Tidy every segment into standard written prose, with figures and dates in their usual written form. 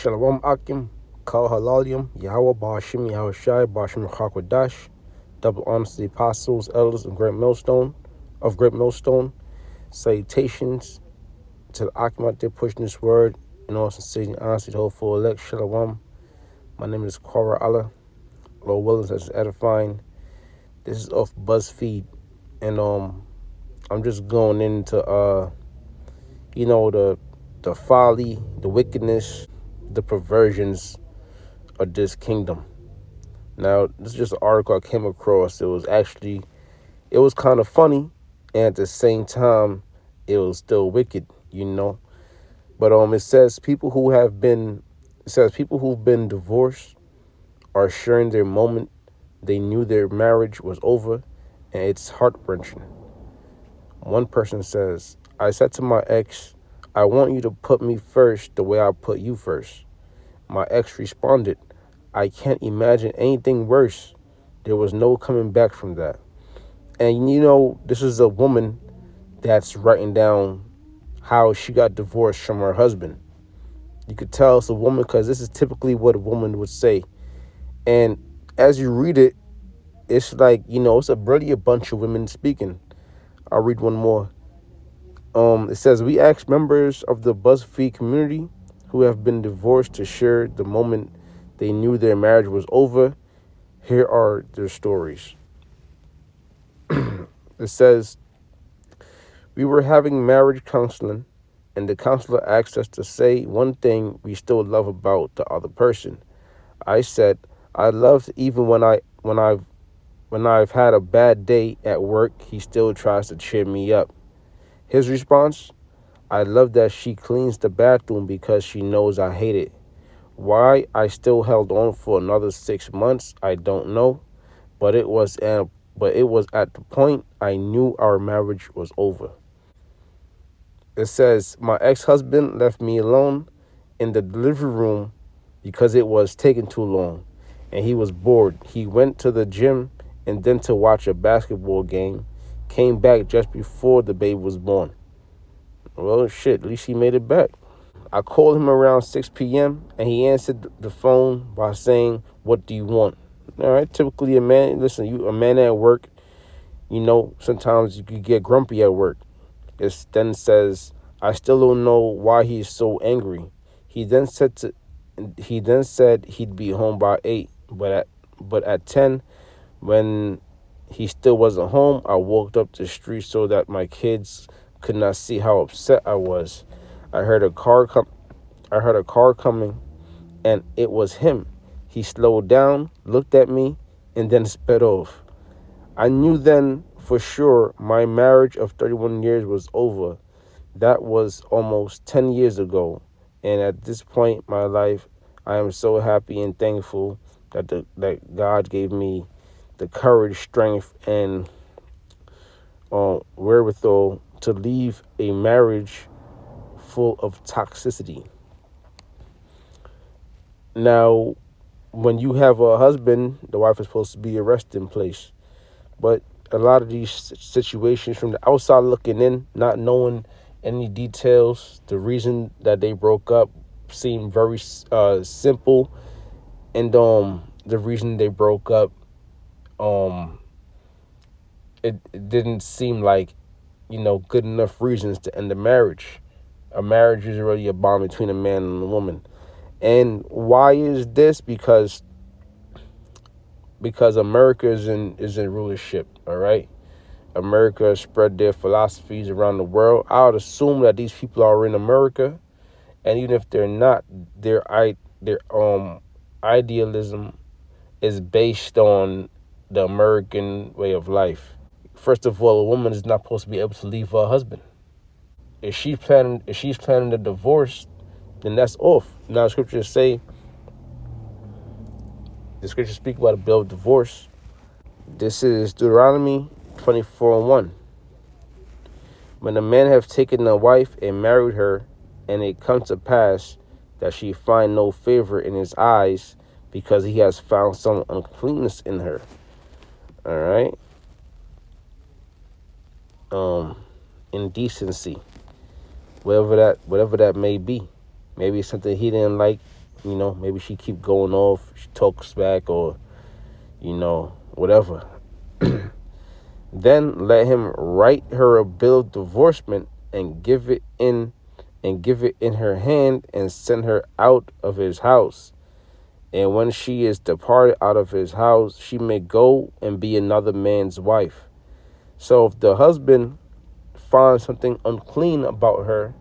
Shalom Akim, Kal Halalium, Yahweh Bashim, Yahweh Shai, Bashim Chakwadash, double honors to the apostles, elders of Great Millstone. Salutations to the Akim out there pushing this word, and all sincerity and honesty, the whole full elect. Shalom. My name is Kwara Allah. Lord willing, that's edifying. This is off BuzzFeed, and I'm just going into the folly, the wickedness, the perversions of this kingdom. Now, this is just an article I came across. It was kind of funny, and at the same time, it was still wicked, But it says people who've been divorced are sharing their moment. They knew their marriage was over, and it's heart-wrenching. One person says, "I said to my ex, I want you to put me first the way I put you first. My ex responded, I can't imagine anything worse. There was no coming back from that." And this is a woman that's writing down how she got divorced from her husband. You could tell it's a woman because this is typically what a woman would say. And as you read it, it's like, it's a brilliant bunch of women speaking. I'll read one more. It says, we asked members of the BuzzFeed community who have been divorced to share the moment they knew their marriage was over. Here are their stories. It says, we were having marriage counseling, and the counselor asked us to say one thing we still love about the other person. I said, I loved even when I've had a bad day at work, he still tries to cheer me up. His response, I love that she cleans the bathroom because she knows I hate it. Why I still held on for another 6 months, I don't know, but it was at the point I knew our marriage was over. It says, my ex-husband left me alone in the delivery room because it was taking too long, and he was bored. He went to the gym and then to watch a basketball game, came back just before the baby was born. Well, shit, at least he made it back. I called him around 6 p.m. and he answered the phone by saying, what do you want? All right, typically a man at work, sometimes you could get grumpy at work. It then says, I still don't know why he's so angry. He then said he'd be home by 8, but at 10, when he still wasn't home, I walked up the street so that my kids could not see how upset I was. I heard a car coming, and it was him. He slowed down, looked at me, and then sped off. I knew then for sure my marriage of 31 years was over. That was almost 10 years ago, and at this point in my life, I am so happy and thankful that God gave me the courage, strength, and wherewithal to leave a marriage full of toxicity. Now, when you have a husband, the wife is supposed to be your resting place. But a lot of these situations from the outside looking in, not knowing any details, the reason that they broke up seemed very simple. And the reason they broke up, it didn't seem like, good enough reasons to end the marriage. A marriage is really a bond between a man and a woman. And why is this? Because America is in rulership, all right? America spread their philosophies around the world. I would assume that these people are in America, and even if they're not, their idealism is based on the American way of life. First of all, a woman is not supposed to be able to leave her husband. If she's planning a divorce, then that's off. Now, the scriptures speak about a bill of divorce. This is Deuteronomy 24:1. When a man have taken a wife and married her, and it come to pass that she find no favor in his eyes, because he has found some uncleanness in her. All right. Indecency, whatever that may be. Maybe it's something he didn't like maybe she keep going off, she talks back, or whatever. Then let him write her a bill of divorcement and give it in her hand and send her out of his house. And when she is departed out of his house, she may go and be another man's wife. So if the husband finds something unclean about her,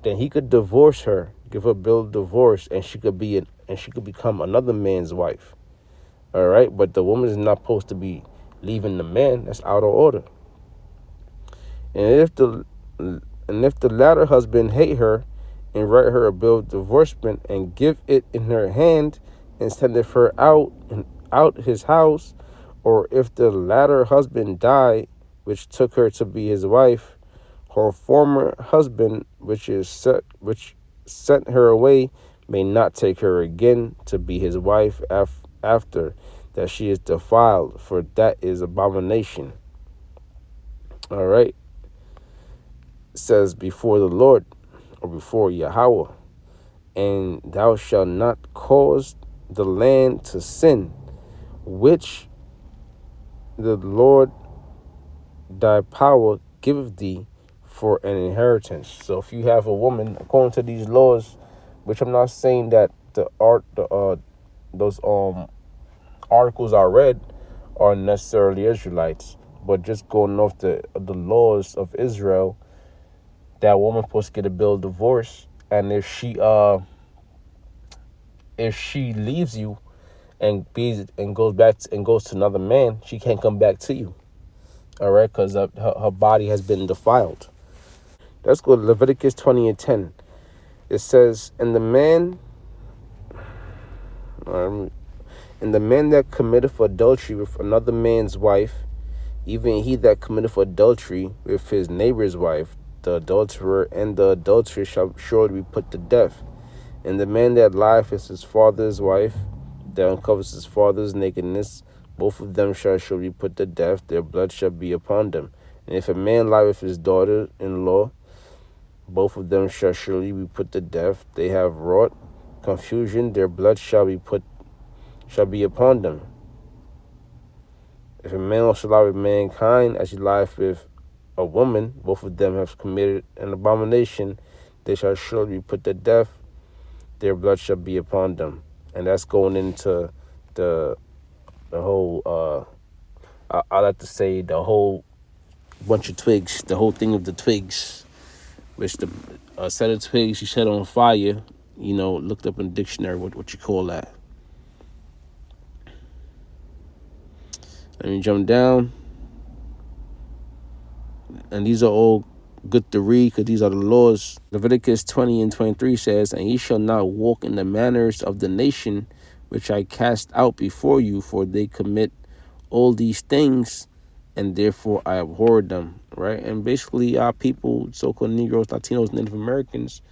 then he could divorce her, give her a bill of divorce, and she could become another man's wife. All right, but the woman is not supposed to be leaving the man. That's out of order. And if the latter husband hate her and write her a bill of divorcement and give it in her hand and send it her out his house, or if the latter husband die, which took her to be his wife, her former husband, which sent her away, may not take her again to be his wife after that she is defiled, for that is abomination. All right. It says before the Lord, or before Yahweh, and thou shalt not cause the land to sin, which the Lord thy power giveth thee for an inheritance. So if you have a woman, according to these laws, which I'm not saying that those articles I read are necessarily Israelites, but just going off the laws of Israel, that woman supposed to get a bill of divorce, and if she leaves you and goes to another man, she can't come back to you. All right, because her body has been defiled. Let's go to Leviticus 20:10. It says, and the man that committeth adultery with another man's wife, even he that committeth adultery with his neighbor's wife, the adulterer and the adulteress shall surely be put to death. And the man that lieth with his father's wife, that uncovers his father's nakedness, both of them shall surely be put to death, their blood shall be upon them. And if a man lie with his daughter-in-law, both of them shall surely be put to death. They have wrought confusion, their blood shall be upon them. If a man also lie with mankind, as he lieth with a woman, both of them have committed an abomination, they shall surely be put to death, their blood shall be upon them. And that's going into the whole, I like to say the whole bunch of twigs, the whole thing of the twigs, which the set of twigs you set on fire, looked up in the dictionary what you call that. Let me jump down. And these are all good to read because these are the laws. Leviticus 20:23 says, and ye shall not walk in the manners of the nation which I cast out before you, for they commit all these things, and therefore I abhorred them. Right? And basically our people, so-called Negroes, Latinos, Native Americans,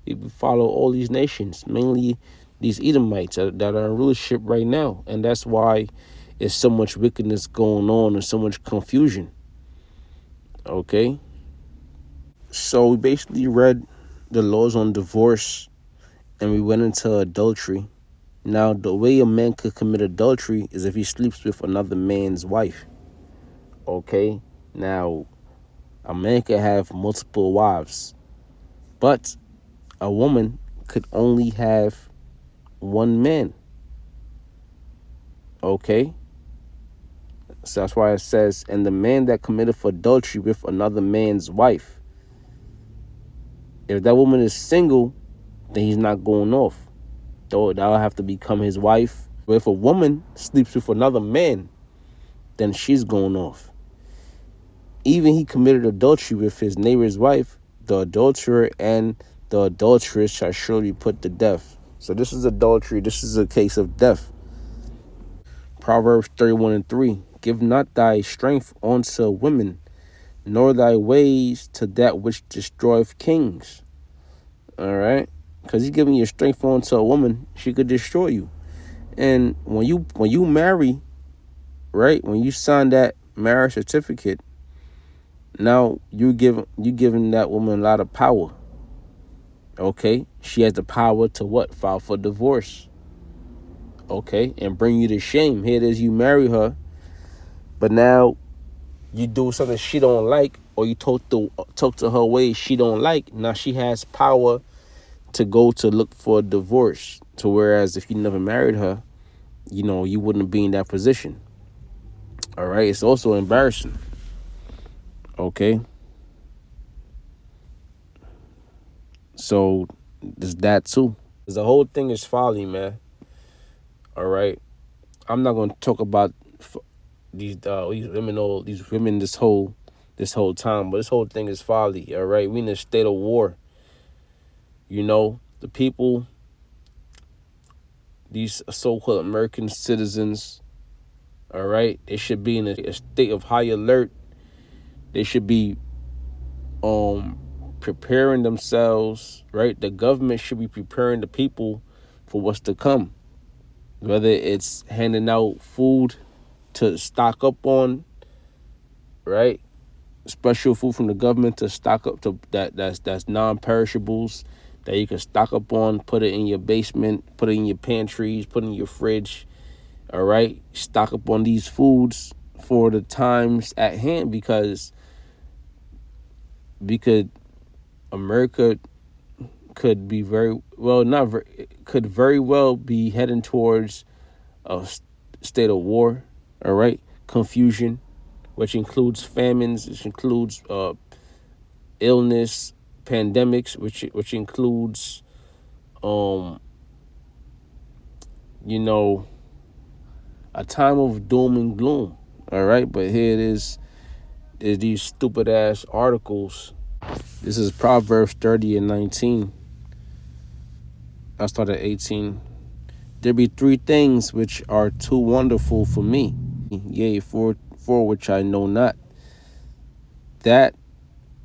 we follow all these nations, mainly these Edomites that are in rulership right now. And that's why there's so much wickedness going on and so much confusion. Okay? So we basically read the laws on divorce, and we went into adultery. Now, the way a man could commit adultery is if he sleeps with another man's wife. Okay? Now, a man could have multiple wives, but a woman could only have one man. Okay? So that's why it says, and the man that committed adultery with another man's wife. If that woman is single, then he's not going off. That'll have to become his wife. But if a woman sleeps with another man, then she's going off. Even he committed adultery with his neighbor's wife, the adulterer and the adulteress shall surely be put to death. So this is adultery. This is a case of death. Proverbs 31:3. Give not thy strength unto women, nor thy ways to that which destroyeth kings. All right? Because he's giving your strength onto a woman, she could destroy you. And when you marry, right, when you sign that marriage certificate, now you giving that woman a lot of power. Okay, she has the power to what? File for divorce. Okay, and bring you to shame. Here it is, you marry her, but now you do something she don't like, or you talk to her ways she don't like. Now she has power to go to look for a divorce. To whereas if you never married her, you wouldn't be in that position. All right, it's also embarrassing. Okay, so there's that too. The whole thing is folly, man. All right, I'm not gonna talk about these women this whole time, but this whole thing is folly. All right, we in a state of war. The people, these so-called American citizens, all right, they should be in a state of high alert. They should be preparing themselves, right? The government should be preparing the people for what's to come. Whether it's handing out food to stock up on, right? Special food from the government to stock up to that's non-perishables that you can stock up on, put it in your basement, put it in your pantries, put it in your fridge. All right, stock up on these foods for the times at hand because America could be could very well be heading towards a state of war. All right, confusion, which includes famines, which includes illness, pandemics, which includes you know a time of doom and gloom. All right, but here it is. There's these stupid ass articles. This is Proverbs 30 and 19. I started at 18. There be three things which are too wonderful for me, yea, for which I know not. That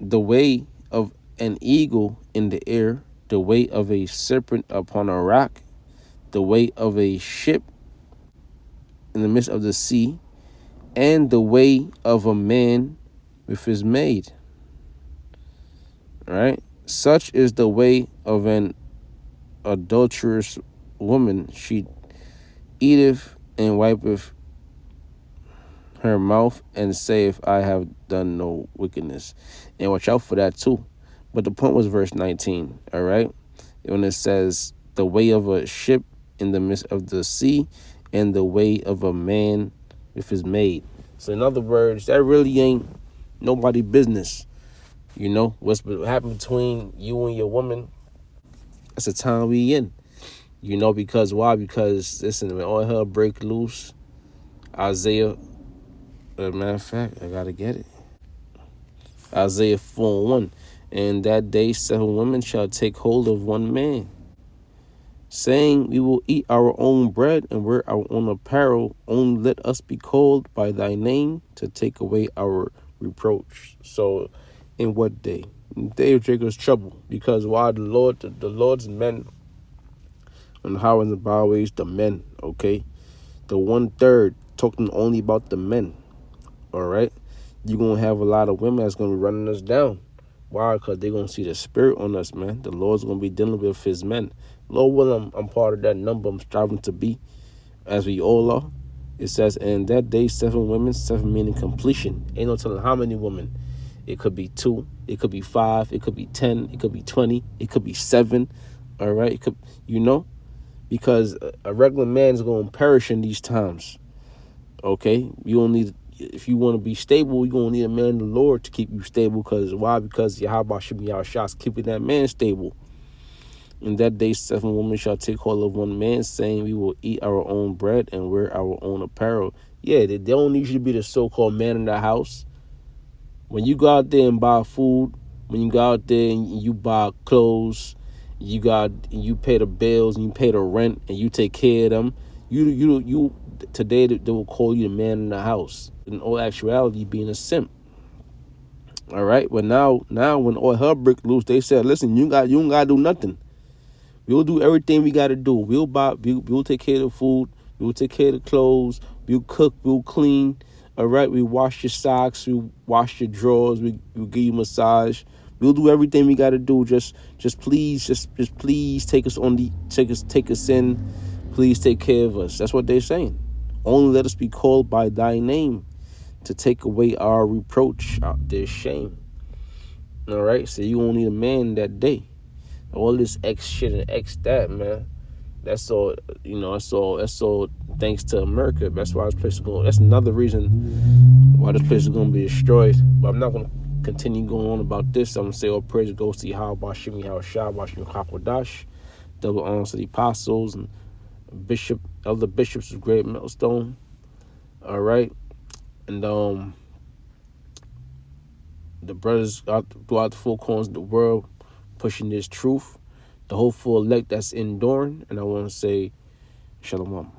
the way of an eagle in the air, the way of a serpent upon a rock, the way of a ship in the midst of the sea, and the way of a man with his maid. All right? Such is the way of an adulterous woman. She eateth and wipeth her mouth and saith, I have done no wickedness. And watch out for that too. But the point was verse 19, all right? When it says, the way of a ship in the midst of the sea and the way of a man with his maid. So in other words, that really ain't nobody business. What's happened between you and your woman, that's the time we in. Because why? Because, listen, when all hell break loose, Isaiah, as a matter of fact, I gotta get it. Isaiah 4:1. And that day 7 women shall take hold of one man, saying, we will eat our own bread and wear our own apparel. Only let us be called by thy name to take away our reproach. So, in what day? In the day of Jacob's trouble. Because why? The Lord's men, and the highways and the byways, the men, okay? The 1/3 talking only about the men, all right? You're going to have a lot of women that's going to be running us down. Why? Because they're going to see the spirit on us, man. The Lord's going to be dealing with his men. Lord willing, I'm part of that number. I'm striving to be, as we all are. It says, and that day 7 women, 7 meaning completion. Ain't no telling how many women. It could be 2, it could be 5, it could be 10, it could be 20, it could be 7, all right? It could, because a regular man is going to perish in these times, okay? You don't need, if you want to be stable, you're going to need a man of the Lord to keep you stable. Because why? Because Yahweh should be our shots, keeping that man stable. In that day 7 women shall take hold of one man, saying, we will eat our own bread and wear our own apparel. Yeah, they don't need you to be the so-called man in the house. When you go out there and buy food, when you go out there and you buy clothes, you pay the bills and you pay the rent and you take care of them, you today they will call you the man in the house. In all actuality, being a simp. All right, but now when all hell break loose, they said, listen, you don't gotta do nothing. We'll do everything we gotta do. We'll take care of the food. We'll take care of the clothes. We'll cook. We'll clean. All right, we wash your socks. We wash your drawers. We'll give you a massage. We'll do everything we gotta do. Just please, just please take us on the take us in. Please take care of us. That's what they're saying. Only let us be called by thy name to take away our reproach, their shame. All right, so you won't need a man that day. All this X shit and X that, man. That's all, That's all thanks to America. That's why this place is going. That's another reason why this place is going to be destroyed. But I'm not going to continue going on about this. I'm going to say all praise goes to Yahweh, Bashim, Yahweh Shah, Bashim, Hakwadash. Double honors to the apostles and elder bishops of Great Millstone. All right, and the brothers throughout the four corners of the world pushing this truth. The hopeful elect that's enduring, and I want to say shalom.